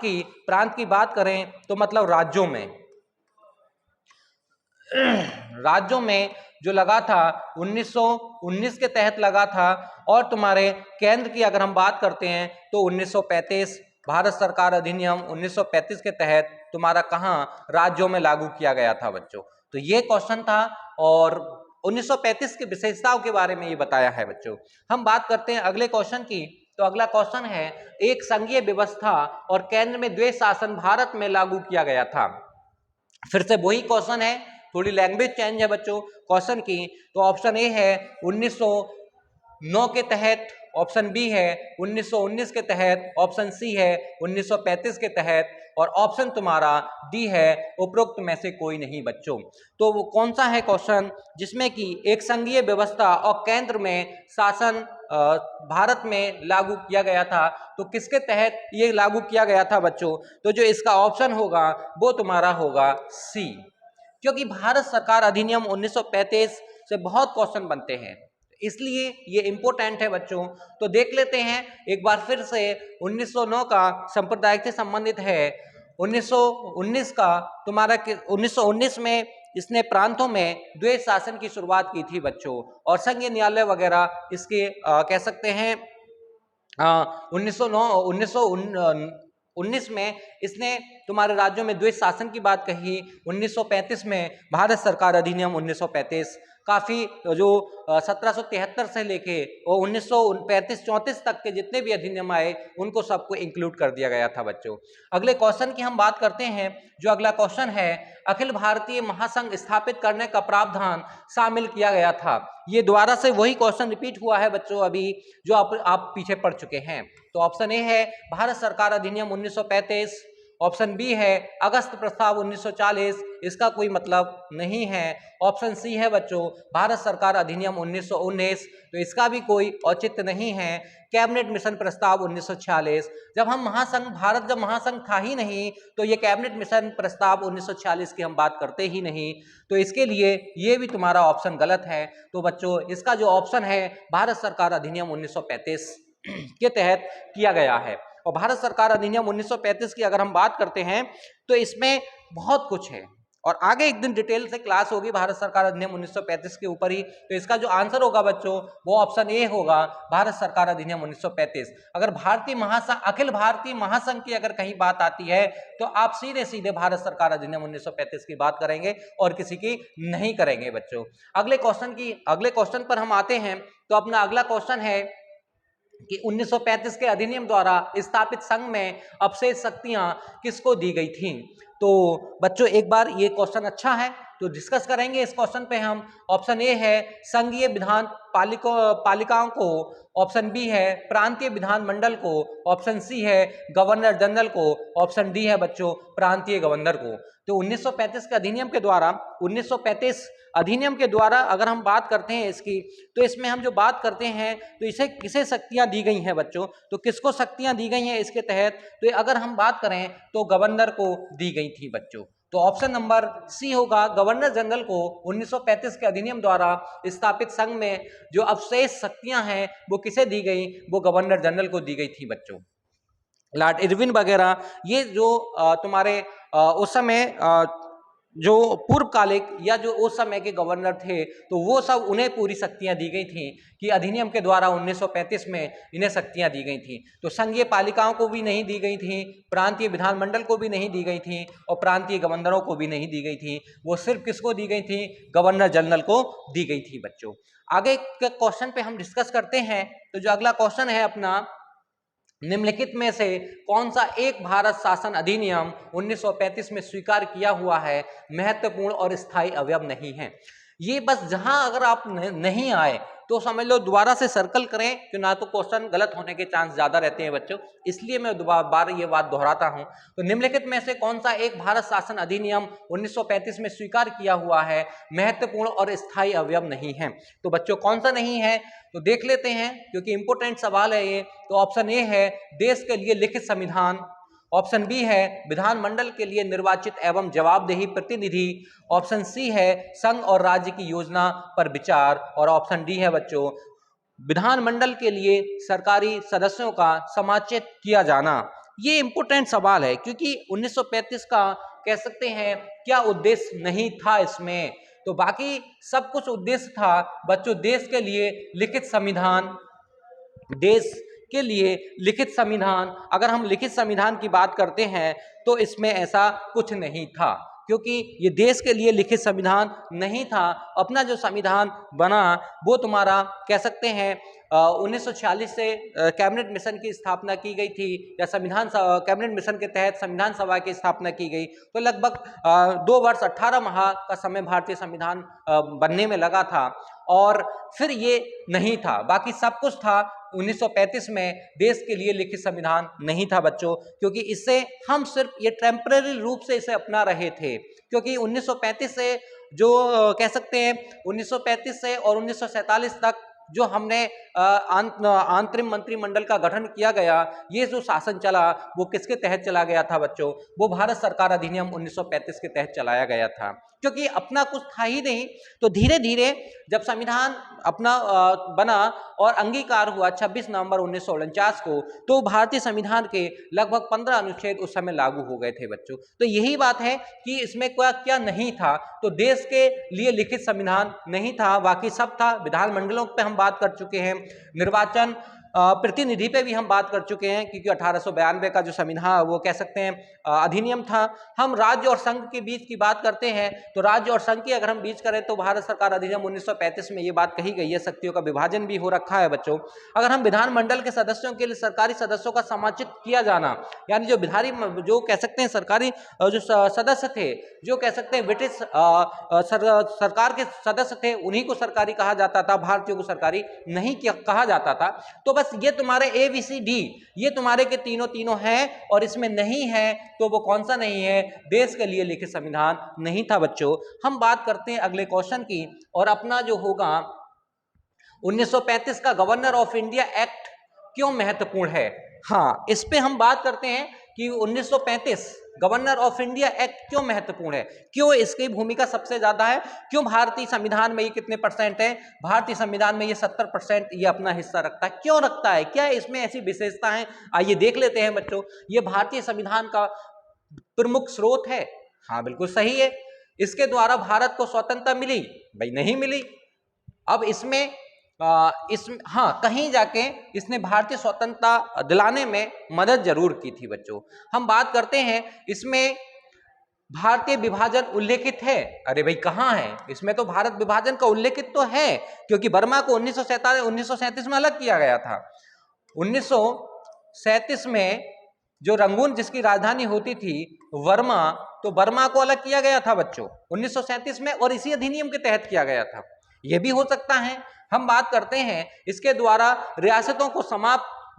की बात करें तो मतलब राज्यों में राज्यों में जो लगा था 1919 के तहत लगा था। और तुम्हारे केंद्र की अगर हम बात करते हैं तो 1935 भारत सरकार अधिनियम 1935 के तहत तुम्हारा कहां राज्यों में लागू किया गया था बच्चों। तो ये क्वेश्चन था और 1935 की विशेषताओं के बारे में ये बताया है बच्चों। हम बात करते हैं अगले क्वेश्चन की। तो अगला क्वेश्चन है एक संघीय व्यवस्था और केंद्र में द्वैध शासन भारत में लागू किया गया था। फिर से वही क्वेश्चन है, थोड़ी लैंग्वेज चेंज है बच्चों क्वेश्चन की। तो ऑप्शन ए है 1909 के तहत, ऑप्शन बी है 1919 के तहत, ऑप्शन सी है 1935 के तहत और ऑप्शन तुम्हारा डी है उपरोक्त में से कोई नहीं बच्चों। तो वो कौन सा है क्वेश्चन जिसमें कि एक संघीय व्यवस्था और केंद्र में शासन भारत में लागू किया गया था? तो किसके तहत ये लागू किया गया था बच्चों? तो जो इसका ऑप्शन होगा वो तुम्हारा होगा सी, क्योंकि भारत सरकार अधिनियम 1935 से बहुत क्वेश्चन बनते हैं, इसलिए ये इंपॉर्टेंट है बच्चों। तो देख लेते हैं एक बार फिर से। 1909 का संप्रदाय से संबंधित है। 1919 का तुम्हारा 1919 में इसने प्रांतों में द्वैध शासन की शुरुआत की थी बच्चों, और संघीय न्यायालय वगैरह इसके कह सकते हैं 1919 में इसने तुम्हारे राज्यों में द्वैध शासन की बात कही। 1935 में भारत सरकार अधिनियम 1935 काफी जो 1773 से लेके और 1935-34 तक के जितने भी अधिनियम आए उनको सबको इंक्लूड कर दिया गया था बच्चों। अगले क्वेश्चन की हम बात करते हैं। जो अगला क्वेश्चन है अखिल भारतीय महासंघ स्थापित करने का प्रावधान शामिल किया गया था। ये दोबारा से वही क्वेश्चन रिपीट हुआ है बच्चों अभी जो आप पीछे पढ़ चुके हैं। तो ऑप्शन ए है भारत सरकार अधिनियम 1935, ऑप्शन बी है अगस्त प्रस्ताव 1940, इसका कोई मतलब नहीं है। ऑप्शन सी है बच्चों भारत सरकार अधिनियम 1919, तो इसका भी कोई औचित्य नहीं है। कैबिनेट मिशन प्रस्ताव 1946, जब महासंघ था ही नहीं तो ये कैबिनेट मिशन प्रस्ताव 1946 की हम बात करते ही नहीं, तो इसके लिए ये भी तुम्हारा ऑप्शन गलत है। तो बच्चों इसका जो ऑप्शन है भारत सरकार अधिनियम 1935 के तहत किया गया है। और भारत सरकार अधिनियम 1935 की अगर हम बात करते हैं तो इसमें बहुत कुछ है और आगे एक दिन डिटेल से क्लास होगी भारत सरकार अधिनियम 1935 के ऊपर ही। तो इसका जो आंसर होगा बच्चों वो ऑप्शन ए होगा, भारत सरकार अधिनियम 1935। अगर अखिल भारतीय महासंघ की अगर कहीं बात आती है तो आप सीधे सीधे भारत सरकार अधिनियम 1935 की बात करेंगे और किसी की नहीं करेंगे बच्चों। अगले क्वेश्चन पर हम आते हैं। तो अपना अगला क्वेश्चन है कि 1935 के अधिनियम द्वारा स्थापित संघ में अवशेष शक्तियां किसको दी गई थी। तो बच्चों एक बार ये क्वेश्चन अच्छा है तो डिस्कस करेंगे इस क्वेश्चन पे हम। ऑप्शन ए है संघीय विधान पालिकाओं को, ऑप्शन बी है प्रांतीय विधान मंडल को, ऑप्शन सी है गवर्नर जनरल को, ऑप्शन डी है बच्चों प्रांतीय गवर्नर को। तो 1935 के अधिनियम के द्वारा 1935 अधिनियम के द्वारा अगर हम बात करते हैं इसकी, तो इसमें हम जो बात करते हैं तो इसे किसे शक्तियां दी गई हैं बच्चों, तो किसको शक्तियां दी गई हैं इसके तहत, तो अगर हम बात करें तो गवर्नर को दी गई थी बच्चों। तो ऑप्शन नंबर सी होगा, गवर्नर जनरल को 1935 के अधिनियम द्वारा स्थापित संघ में जो अवशेष शक्तियां हैं वो किसे दी गई, वो गवर्नर जनरल को दी गई थी बच्चों। लॉर्ड इरविन वगैरह ये जो तुम्हारे उस समय जो पूर्वकालिक या जो उस समय के गवर्नर थे तो वो सब उन्हें पूरी शक्तियां दी गई थी कि अधिनियम के द्वारा 1935 में इन्हें शक्तियां दी गई थी। तो संघीय पालिकाओं को भी नहीं दी गई थी, प्रांतीय विधानमंडल को भी नहीं दी गई थी और प्रांतीय गवर्नरों को भी नहीं दी गई थी। वो सिर्फ किसको दी गई थी, गवर्नर जनरल को दी गई थी बच्चों। आगे के क्वेश्चन पे हम डिस्कस करते हैं। तो जो अगला क्वेश्चन है अपना, निम्नलिखित में से कौन सा एक भारत शासन अधिनियम 1935 में स्वीकार किया हुआ है महत्वपूर्ण और स्थायी अवयव नहीं है। ये बस जहां अगर आप नहीं आए तो समझ लो दोबारा से सर्कल करें कि ना तो क्वेश्चन गलत होने के चांस ज्यादा रहते हैं बच्चों, इसलिए मैं दोबारा ये बात दोहराता हूं। तो निम्नलिखित में से कौन सा एक भारत शासन अधिनियम 1935 में स्वीकार किया हुआ है महत्वपूर्ण और स्थायी अवयव नहीं है। तो बच्चों कौन सा नहीं है तो देख लेते हैं क्योंकि इंपोर्टेंट सवाल है ये। तो ऑप्शन ए है देश के लिए लिखित संविधान, ऑप्शन बी है विधानमंडल के लिए निर्वाचित एवं जवाबदेही प्रतिनिधि, ऑप्शन सी है संघ और राज्य की योजना पर विचार, और ऑप्शन डी है बच्चों विधानमंडल के लिए सरकारी सदस्यों का समाचित किया जाना। ये इंपोर्टेंट सवाल है क्योंकि 1935 का कह सकते हैं क्या उद्देश्य नहीं था इसमें, तो बाकी सब कुछ उद्देश्य था बच्चों देश के लिए लिखित संविधान, देश के लिए लिखित संविधान। अगर हम लिखित संविधान की बात करते हैं तो इसमें ऐसा कुछ नहीं था क्योंकि ये देश के लिए लिखित संविधान नहीं था। अपना जो संविधान बना वो तुम्हारा कह सकते हैं 1946 से कैबिनेट मिशन की स्थापना की गई थी या कैबिनेट मिशन के तहत संविधान सभा की स्थापना की गई। तो लगभग 2 वर्ष 18 माह का समय भारतीय संविधान बनने में लगा था और फिर ये नहीं था, बाकी सब कुछ था। 1935 में देश के लिए लिखित संविधान नहीं था बच्चों, क्योंकि इससे हम सिर्फ ये टेम्पररी रूप से इसे अपना रहे थे, क्योंकि 1935 से जो कह सकते हैं 1935 से और 1947 तक जो हमने अंतरिम मंत्रिमंडल का गठन किया गया, ये जो शासन चला वो किसके तहत चला गया था बच्चों, वो भारत सरकार अधिनियम 1935 के तहत चलाया गया था। क्योंकि अपना कुछ था ही नहीं, तो धीरे धीरे जब संविधान अपना बना और अंगीकार हुआ 26 नवंबर 1949 को, तो भारतीय संविधान के लगभग 15 अनुच्छेद उस समय लागू हो गए थे बच्चों। तो यही बात है कि इसमें क्या नहीं था, तो देश के लिए लिखित संविधान नहीं था, बाकी सब था। विधानमंडलों पे हम बात कर चुके हैं, निर्वाचन प्रतिनिधि पे भी हम बात कर चुके हैं क्योंकि 1892 का जो संविधान वो कह सकते हैं अधिनियम था। हम राज्य और संघ के बीच की बात करते हैं, तो राज्य और संघ की अगर हम बीच करें तो भारत सरकार अधिनियम 1935 में ये बात कही गई है, शक्तियों का विभाजन भी हो रखा है बच्चों। अगर हम विधानमंडल के सदस्यों के लिए सरकारी सदस्यों का समाचित किया जाना, यानी जो कह सकते हैं सरकारी जो सदस्य थे, जो कह सकते हैं ब्रिटिश सरकार के सदस्य थे, उन्हीं को सरकारी कहा जाता था, भारतीयों को सरकारी नहीं कहा जाता था। तो बस ये तुम्हारे ABCD ये तुम्हारे के तीनों तीनों हैं, और इसमें नहीं है तो वो कौन सा नहीं है? देश के लिए लिखित संविधान नहीं था बच्चों। हम बात करते हैं अगले क्वेश्चन की, और अपना जो होगा 1935 का गवर्नर ऑफ इंडिया एक्ट क्यों महत्वपूर्ण है? हाँ, इस पे हम बात करते हैं कि 1935 गवर्नर ऑफ इंडिया एक्ट क्यों महत्वपूर्ण है, क्यों इसकी भूमिका सबसे ज्यादा है, क्यों भारतीय संविधान में ये कितने परसेंट है? भारतीय संविधान में ये 70% ये अपना हिस्सा रखता है। क्यों रखता है, क्या इसमें ऐसी विशेषता है? आइए देख लेते हैं बच्चों। ये भारतीय संविधान का प्रमुख स्रोत है। हाँ बिल्कुल सही है। इसके द्वारा भारत को स्वतंत्रता मिली? भाई नहीं मिली। अब इसमें हाँ, कहीं जाके इसने भारतीय स्वतंत्रता दिलाने में मदद जरूर की थी बच्चों। हम बात करते हैं इसमें भारतीय विभाजन उल्लेखित है? अरे भाई कहाँ है? इसमें तो भारत विभाजन का उल्लेखित तो है, क्योंकि बर्मा को 1937 में अलग किया गया था। 1937 में जो रंगून जिसकी राजधानी होती थी वर्मा, तो बर्मा को अलग किया गया था बच्चों 1937 में, और इसी अधिनियम के तहत किया गया था। यह भी हो सकता है। हम बात करते हैं इसके द्वारा रियासतों को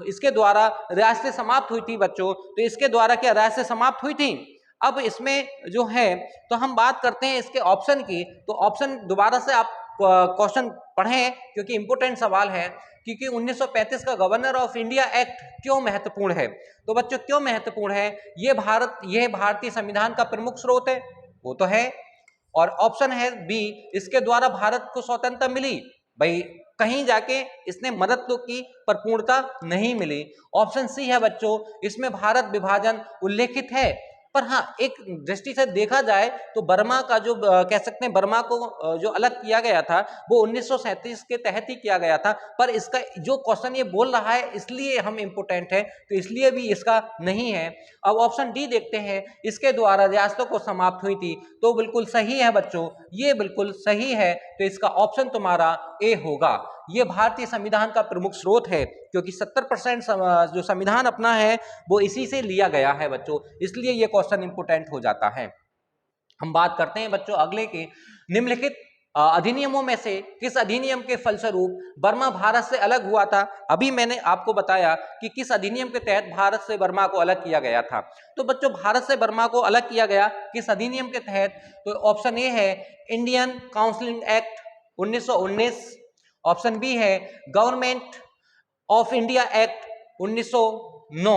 इसके द्वारा रियासतें समाप्त हुई थी बच्चों, तो इसके द्वारा क्या रियासतें समाप्त हुई थी? अब इसमें जो है, तो हम बात करते हैं इसके ऑप्शन की, तो ऑप्शन दोबारा से आप क्वेश्चन पढ़ें क्योंकि इंपोर्टेंट सवाल है। क्योंकि 1935 का गवर्नर ऑफ इंडिया एक्ट क्यों महत्वपूर्ण है? तो बच्चों क्यों महत्वपूर्ण है? यह भारतीय संविधान का प्रमुख स्रोत है, वो तो है। और ऑप्शन है बी, इसके द्वारा भारत को स्वतंत्रता मिली? भाई कहीं जाके इसने मदद तो की पर पूर्णता नहीं मिली। ऑप्शन सी है बच्चों, इसमें भारत विभाजन उल्लेखित है। पर हाँ, एक दृष्टि से देखा जाए तो बर्मा का जो कह सकते हैं बर्मा को जो अलग किया गया था वो 1937 के तहत ही किया गया था। पर इसका जो क्वेश्चन ये बोल रहा है इसलिए हम इम्पोर्टेंट है, तो इसलिए भी इसका नहीं है। अब ऑप्शन डी देखते हैं, इसके द्वारा रियासतों को समाप्त हुई थी, तो बिल्कुल सही है बच्चों, ये बिल्कुल सही है। तो इसका ऑप्शन तुम्हारा ए होगा। ये भारतीय संविधान का प्रमुख स्रोत है, क्योंकि 70% जो संविधान अपना है वो इसी से लिया गया है बच्चों, इसलिए ये क्वेश्चन इंपोर्टेंट हो जाता है। हम बात करते हैं बच्चों अगले के, निम्नलिखित अधिनियमों में से किस अधिनियम के फलस्वरूप बर्मा भारत से अलग हुआ था? अभी मैंने आपको बताया कि किस अधिनियम के तहत भारत से बर्मा को अलग किया गया था। तो बच्चों भारत से बर्मा को अलग किया गया किस अधिनियम के तहत? तो ऑप्शन ए है Indian counselling act 1919, option B है गवर्नमेंट ऑफ इंडिया एक्ट 1909,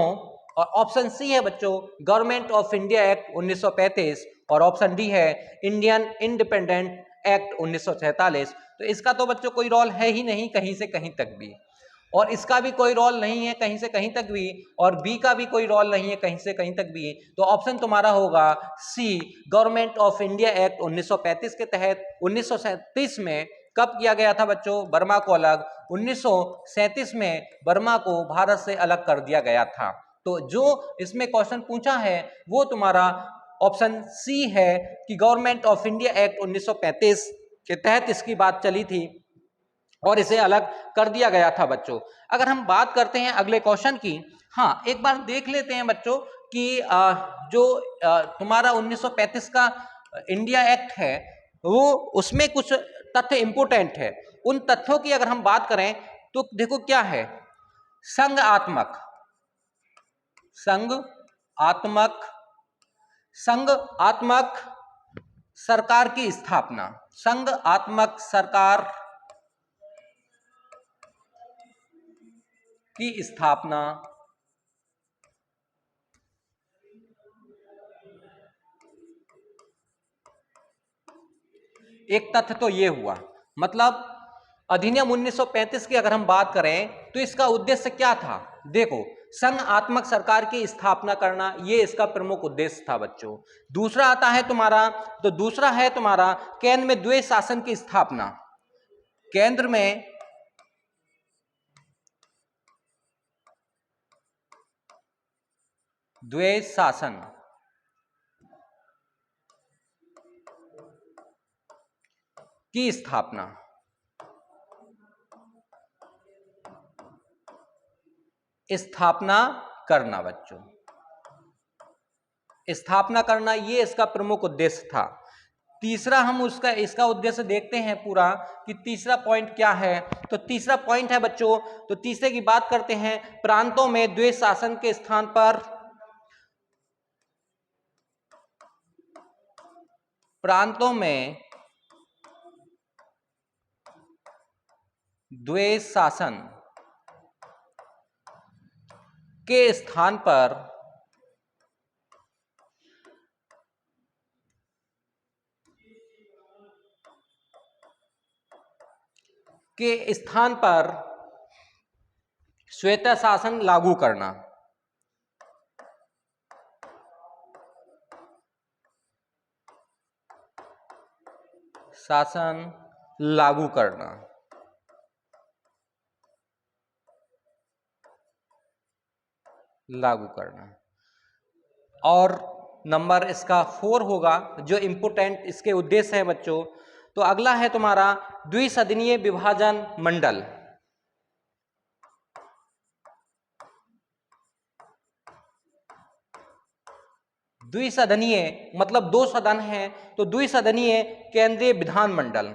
और ऑप्शन सी है बच्चों गवर्नमेंट ऑफ इंडिया एक्ट 1935, और ऑप्शन डी है इंडियन इंडिपेंडेंट एक्ट 1947। तो इसका तो बच्चों कोई रोल है ही नहीं कहीं से कहीं तक भी, और इसका भी कोई रोल नहीं है कहीं से कहीं तक भी, और बी का भी कोई रोल नहीं है कहीं से कहीं तक भी। तो ऑप्शन तुम्हारा होगा सी, गवर्नमेंट ऑफ इंडिया एक्ट 1935 के तहत 1937 में कब किया गया था बच्चों बर्मा को अलग? 1937 में बर्मा को भारत से अलग कर दिया गया था। तो जो इसमें क्वेश्चन पूछा है वो तुम्हारा ऑप्शन सी है कि गवर्नमेंट ऑफ इंडिया एक्ट 1935 के तहत इसकी बात चली थी और इसे अलग कर दिया गया था बच्चों। अगर हम बात करते हैं अगले क्वेश्चन की, हाँ एक बार देख लेते हैं बच्चों कि जो तुम्हारा 1935 का इंडिया एक्ट है वो उसमें कुछ तथ्य इंपोर्टेंट है। उन तथ्यों की अगर हम बात करें तो देखो क्या है, संघ आत्मक सरकार की स्थापना, संघ आत्मक सरकार की स्थापना, एक तथ्य तो ये हुआ। मतलब अधिनियम 1935 की अगर हम बात करें तो इसका उद्देश्य क्या था? देखो संघ आत्मक सरकार की स्थापना करना ये इसका प्रमुख उद्देश्य था बच्चों। दूसरा आता है तुम्हारा, तो दूसरा है तुम्हारा केंद्र में द्वैध शासन की स्थापना, केंद्र में द्वैध शासन की स्थापना, करना बच्चों, स्थापना करना ये इसका प्रमुख उद्देश्य था। तीसरा हम उसका इसका उद्देश्य देखते हैं पूरा कि तीसरा पॉइंट क्या है। तो तीसरा पॉइंट है बच्चों, तो तीसरे की बात करते हैं, प्रांतों में द्वैत शासन के स्थान पर प्रांतों में द्वैत शासन के स्थान पर स्वैत शासन लागू करना। शासन लागू करना। लागू करना। और नंबर इसका 4 होगा जो इंपोर्टेंट इसके उद्देश्य है बच्चों। तो अगला है तुम्हारा द्विसदनीय विभाजन मंडल। द्विसदनीय मतलब 2 सदन है, तो द्विसदनीय केंद्रीय विधानमंडल।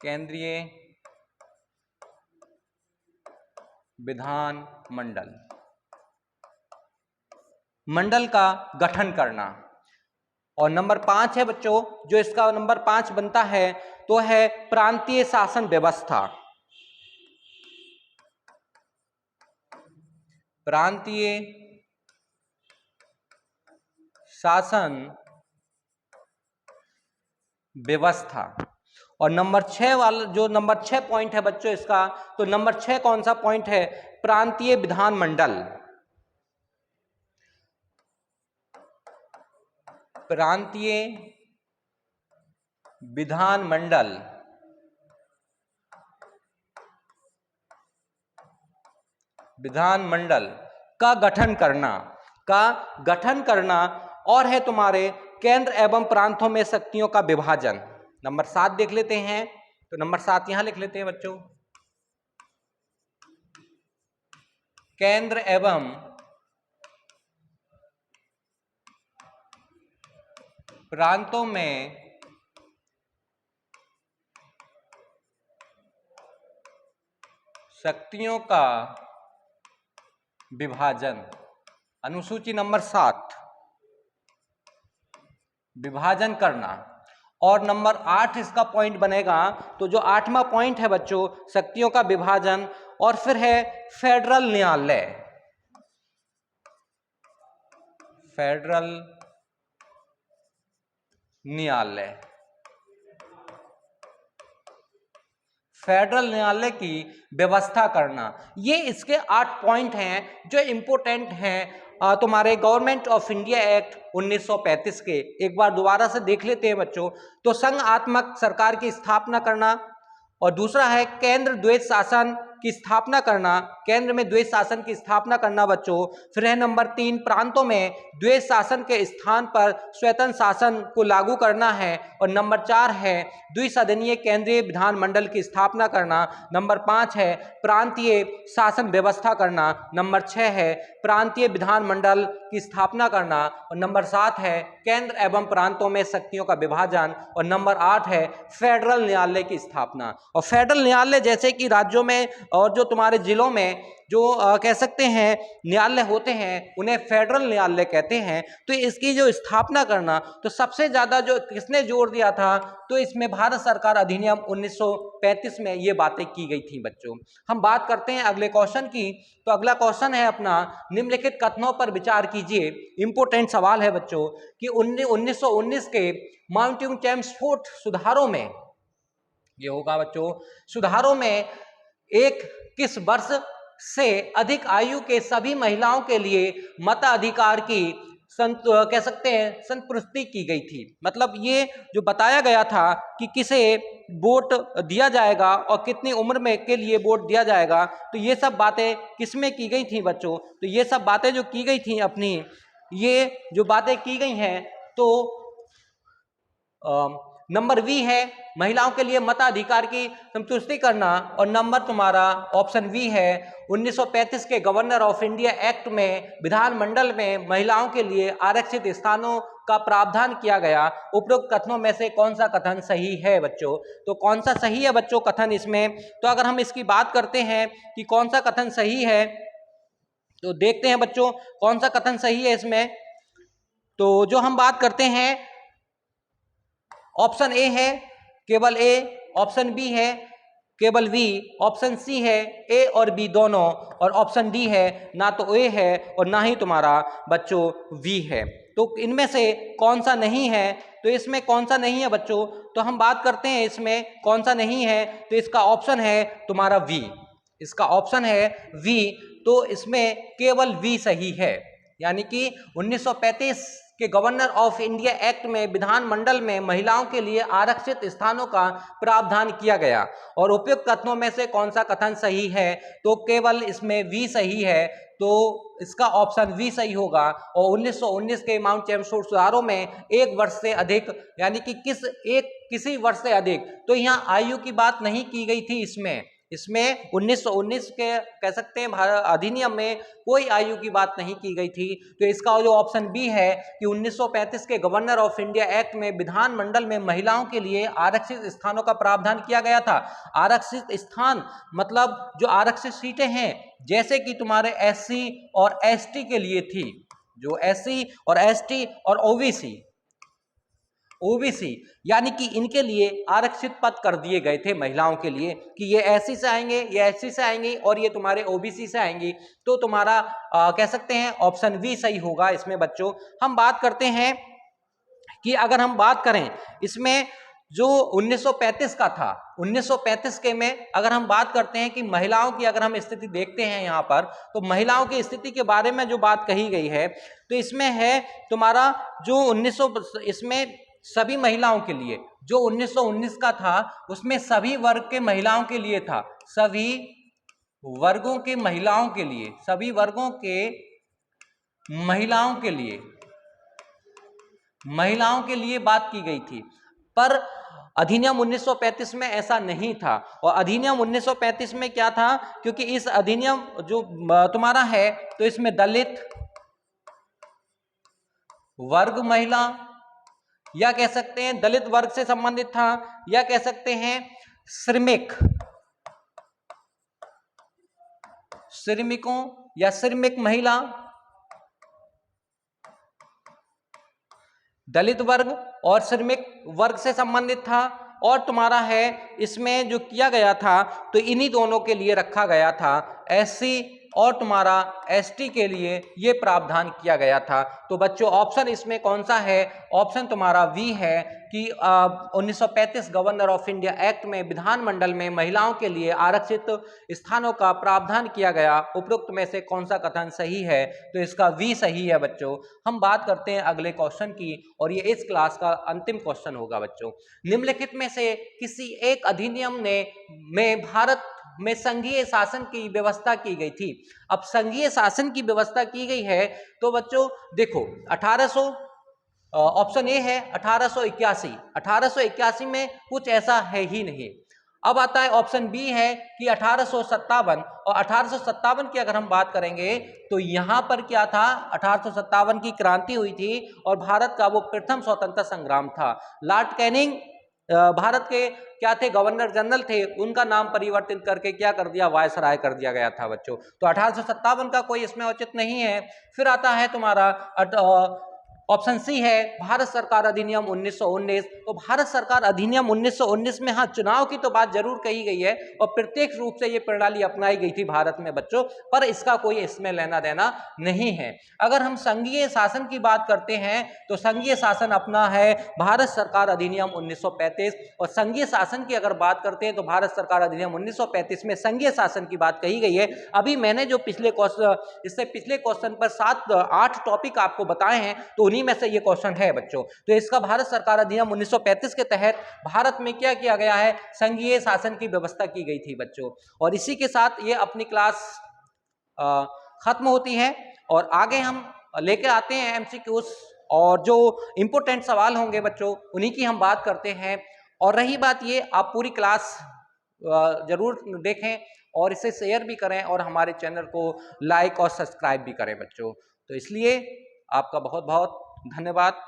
केंद्रीय विधानमंडल मंडल का गठन करना। और नंबर 5 है बच्चों, जो इसका नंबर 5 बनता है तो है प्रांतीय शासन व्यवस्था। प्रांतीय शासन व्यवस्था। और नंबर 6 वाला जो नंबर 6 पॉइंट है बच्चों इसका, तो नंबर 6 कौन सा पॉइंट है? प्रांतीय विधानमंडल। प्रांतीय विधानमंडल का गठन करना। और है तुम्हारे केंद्र एवं प्रांतों में शक्तियों का विभाजन। नंबर 7 देख लेते हैं, तो नंबर 7 यहां लिख लेते हैं बच्चों, केंद्र एवं प्रांतों में शक्तियों का विभाजन। अनुसूची नंबर 7, विभाजन करना। और नंबर 8 इसका पॉइंट बनेगा, तो जो 8वां पॉइंट है बच्चों, शक्तियों का विभाजन। और फिर है फेडरल न्यायालय। फेडरल न्यायालय। फेडरल न्यायालय की व्यवस्था करना। ये इसके 8 पॉइंट हैं जो इंपोर्टेंट हैं तुम्हारे गवर्नमेंट ऑफ इंडिया एक्ट 1935 के। एक बार दोबारा से देख लेते हैं बच्चों। तो संघात्मक सरकार की स्थापना करना, और दूसरा है केंद्र द्वैत शासन की स्थापना करना, केंद्र में द्वैत शासन की स्थापना करना बच्चों। फिर है नंबर 3, प्रांतों में द्वैत शासन के स्थान पर स्वतंत्र शासन को लागू करना है। और नंबर 4 है द्विसदनीय केंद्रीय विधानमंडल की स्थापना करना। नंबर 5 है प्रांतीय शासन व्यवस्था करना। नंबर 6 है प्रांतीय विधानमंडल की स्थापना करना। और नंबर 7 है केंद्र एवं प्रांतों में शक्तियों का विभाजन। और नंबर 8 है फेडरल न्यायालय की स्थापना। और फेडरल न्यायालय जैसे कि राज्यों में और जो तुम्हारे जिलों में जो कह सकते हैं न्यायालय होते हैं, उन्हें फेडरल न्यायालय कहते हैं। तो इसकी जो स्थापना करना, तो सबसे ज्यादा जो किसने जोर दिया था, तो इसमें भारत सरकार अधिनियम 1935 में ये बातें की गई थी बच्चों। हम बात करते हैं अगले क्वेश्चन की। तो अगला क्वेश्चन है अपना, निम्नलिखित कथनों पर विचार कीजिए। इंपोर्टेंट सवाल है बच्चों कि 1919 के माउंटेन चैम्सफोर्ड सुधारों में, ये होगा बच्चों, सुधारों में एक किस वर्ष से अधिक आयु के सभी महिलाओं के लिए मताधिकार की कह सकते हैं संतुष्टि की गई थी। मतलब ये जो बताया गया था कि किसे वोट दिया जाएगा और कितनी उम्र में के लिए वोट दिया जाएगा, तो ये सब बातें किसमें की गई थी बच्चों? तो ये सब बातें जो की गई थी ये जो बातें की गई हैं, तो नंबर वी है महिलाओं के लिए मताधिकार की संतुष्टि करना, और नंबर तुम्हारा ऑप्शन वी है 1935 के गवर्नर ऑफ इंडिया एक्ट में विधानमंडल में महिलाओं के लिए आरक्षित स्थानों का प्रावधान किया गया। उपरोक्त कथनों में से कौन सा कथन सही है बच्चों? तो कौन सा सही है बच्चों कथन इसमें? तो अगर हम इसकी बात करते हैं कि कौन सा कथन सही है, तो देखते हैं बच्चों कौन सा कथन सही है इसमें। तो जो हम बात करते हैं ऑप्शन ए है केवल ए, ऑप्शन बी है केवल बी, ऑप्शन सी है ए और बी दोनों, और ऑप्शन डी है ना तो ए है और ना ही तुम्हारा बच्चों वी है। तो इनमें से कौन सा नहीं है? तो इसमें कौन सा नहीं है बच्चों? तो हम बात करते हैं इसमें कौन सा नहीं है, तो इसका ऑप्शन है तुम्हारा वी, इसका ऑप्शन है वी। तो इसमें केवल वी सही है, यानी कि 1935 के गवर्नर ऑफ इंडिया एक्ट में विधानमंडल में महिलाओं के लिए आरक्षित स्थानों का प्रावधान किया गया। और उपयुक्त कथनों में से कौन सा कथन सही है? तो केवल इसमें वी सही है, तो इसका ऑप्शन वी सही होगा। और 1919 के माउंट चैम्सफोर्ड सुधारों में एक वर्ष से अधिक, यानी कि किसी वर्ष से अधिक, तो यहाँ आयु की बात नहीं की गई थी। इसमें 1919 के कह सकते हैं अधिनियम में कोई आयु की बात नहीं की गई थी। तो इसका जो ऑप्शन बी है कि 1935 के गवर्नर ऑफ इंडिया एक्ट में विधानमंडल में महिलाओं के लिए आरक्षित स्थानों का प्रावधान किया गया था। आरक्षित स्थान मतलब जो आरक्षित सीटें हैं, जैसे कि तुम्हारे एससी और एसटी के लिए थी, जो एससी और एसटी और ओबीसी यानी कि इनके लिए आरक्षित पद कर दिए गए थे महिलाओं के लिए, कि ये एससी से आएंगे, ये एससी से आएंगे और ये तुम्हारे ओबीसी से आएंगी। तो तुम्हारा कह सकते हैं ऑप्शन बी सही होगा इसमें बच्चों। हम बात करते हैं कि अगर हम बात करें इसमें जो 1935 का था, 1935 के में अगर हम बात करते हैं कि महिलाओं की अगर हम स्थिति देखते हैं यहाँ पर, तो महिलाओं की स्थिति के बारे में जो बात कही गई है, तो इसमें है तुम्हारा जो 1900 इसमें सभी महिलाओं के लिए, जो 1919 का था उसमें सभी वर्ग के महिलाओं के लिए था, सभी वर्गों के महिलाओं के लिए, सभी वर्गों के महिलाओं के लिए बात की गई थी। पर अधिनियम 1935 में ऐसा नहीं था। और अधिनियम 1935 में क्या था, क्योंकि इस अधिनियम जो तुम्हारा है, तो इसमें दलित वर्ग महिला, या कह सकते हैं दलित वर्ग से संबंधित था, या कह सकते हैं श्रमिकों या श्रमिक महिला, दलित वर्ग और श्रमिक वर्ग से संबंधित था। और तुम्हारा है इसमें जो किया गया था, तो इन्हीं दोनों के लिए रखा गया था, एससी और तुम्हारा एसटी के लिए ये प्रावधान किया गया था। तो बच्चों ऑप्शन इसमें कौन सा है? ऑप्शन तुम्हारा वी है कि 1935 गवर्नर ऑफ इंडिया एक्ट में विधानमंडल में महिलाओं के लिए आरक्षित स्थानों का प्रावधान किया गया। उपरोक्त में से कौन सा कथन सही है? तो इसका वी सही है बच्चों। हम बात करते हैं अगले क्वेश्चन की, और ये इस क्लास का अंतिम क्वेश्चन होगा बच्चों। निम्नलिखित में से किसी एक अधिनियम में भारत में संघीय शासन की व्यवस्था की गई थी। अब संघीय शासन की व्यवस्था की गई है, तो बच्चों देखो 1800 ऑप्शन ए है 1881, 1881 में कुछ ऐसा है ही नहीं। अब आता है ऑप्शन बी है कि 1857, और 1857 की अगर हम बात करेंगे तो यहां पर क्या था, 1857 की क्रांति हुई थी और भारत का वो प्रथम स्वतंत्रता संग्राम था। लॉर्ड कैनिंग भारत के क्या थे, गवर्नर जनरल थे, उनका नाम परिवर्तित करके क्या कर दिया, वायसराय कर दिया गया था बच्चों। तो 1857 का कोई इसमें औचित्य नहीं है। फिर आता है तुम्हारा ऑप्शन सी है भारत सरकार अधिनियम 1919। तो भारत सरकार अधिनियम 1919 में हाँ चुनाव की तो बात जरूर कही गई है और प्रत्यक्ष रूप से ये प्रणाली अपनाई गई थी भारत में बच्चों, पर इसका कोई इसमें लेना देना नहीं है। अगर हम संघीय शासन की बात करते हैं तो संघीय शासन अपना है भारत सरकार अधिनियम 1935, और संघीय शासन की अगर बात करते हैं तो भारत सरकार अधिनियम 1935 में संघीय शासन की बात कही गई है। अभी मैंने जो पिछले क्वेश्चन पर 7-8 टॉपिक आपको बताए हैं, तो उन्हीं में से ये क्वेश्चन है बच्चों। तो इसका भारत सरकार अधिनियम 1935 के तहत भारत में क्या किया गया है, संघीय शासन की व्यवस्था की गई थी बच्चों। और इसी के साथ ये अपनी क्लास खत्म होती है और आगे हम लेके आते हैं एमसीक्यूज और जो इम्पोर्टेंट सवाल होंगे बच्चों उन्हीं की हम बात करते हैं। और रही बात ये, आप पूरी क्लास जरूर देखें और इसे शेयर भी करें और हमारे चैनल को लाइक और सब्सक्राइब भी करें बच्चों। तो इसलिए आपका बहुत बहुत धन्यवाद।